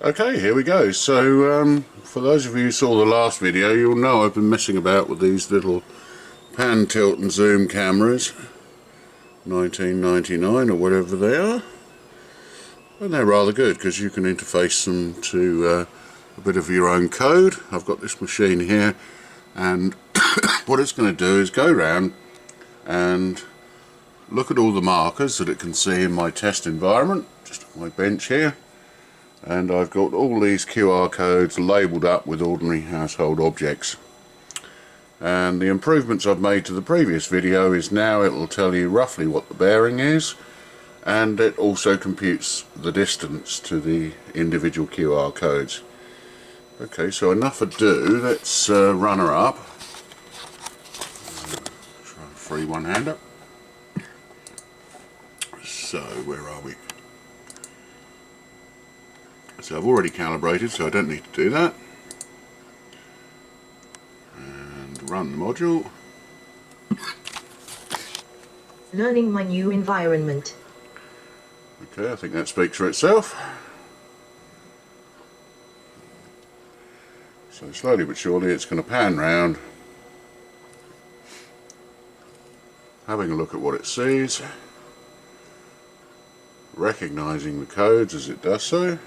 Okay, here we go. So, for those of you who saw the last video, you'll know I've been messing about with these little pan, tilt and zoom cameras, 1999 or whatever they are, and they're rather good because you can interface them to a bit of your own code. I've got this machine here, and what it's going to do is go around and look at all the markers that it can see in my test environment, just on my bench here. And I've got all these QR codes labelled up with ordinary household objects. And the improvements I've made to the previous video is now it will tell you roughly what the bearing is, and it also computes the distance to the individual QR codes. Okay, so enough ado, let's run her up. Try and free one hander. So, where are we? So I've already calibrated, so I don't need to do that. And run the module. Learning my new environment. Okay, I think that speaks for itself. So slowly but surely it's going to pan round, having a look at what it sees, recognising the codes as it does so,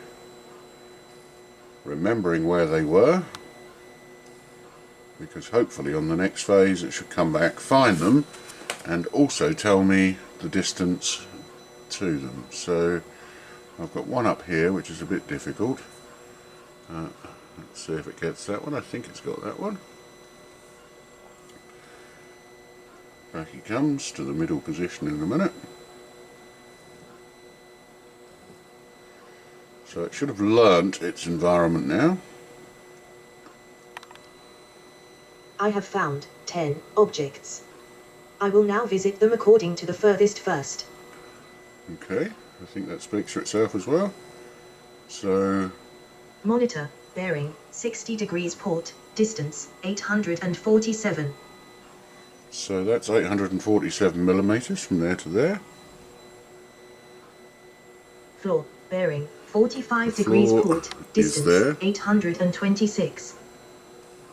remembering where they were, because hopefully on the next phase it should come back, find them, and also tell me the distance to them. So I've got one up here which is a bit difficult. Let's see if it gets that one. I think it's got that one. Back he comes to the middle position in a minute. So it should have learnt its environment now. I have found 10 objects. I will now visit them according to the furthest first. Okay, I think that speaks for itself as well. So, Monitor, bearing, 60 degrees port, distance, 847. so that's 847 millimeters from there to there. Floor, bearing, 45 The degrees floor port, is distance, there. 826.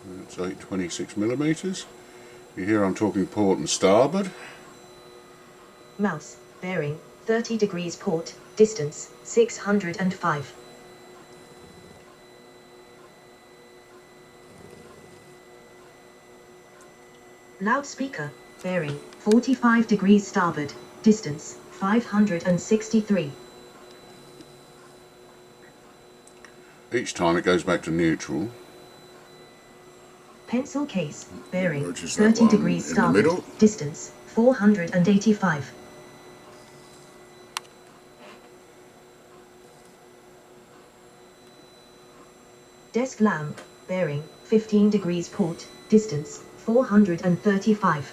That's 826 millimeters. You hear I'm talking port and starboard. Mouse, bearing, 30 degrees port, distance, 605. Loudspeaker, bearing, 45 degrees starboard, distance, 563. Each time it goes back to neutral. Pencil case, bearing, Which is that 30 one degrees in the starboard, middle. distance, 485. Desk lamp, bearing, 15 degrees port, distance, 435.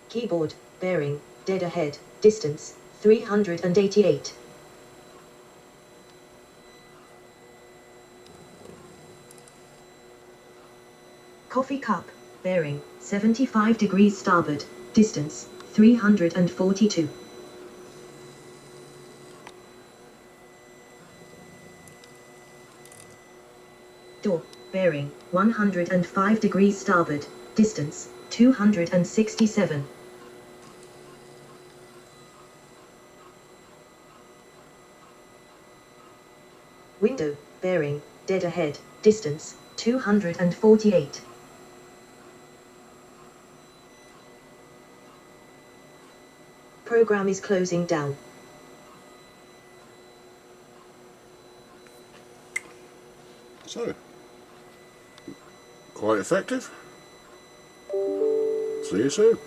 Keyboard, bearing, dead ahead, distance, 388. Coffee cup, bearing, 75 degrees starboard, distance, 342. Door, bearing, 105 degrees starboard, distance, 267. Window, bearing, dead ahead, distance, 248. Program is closing down. So, quite effective. See you soon.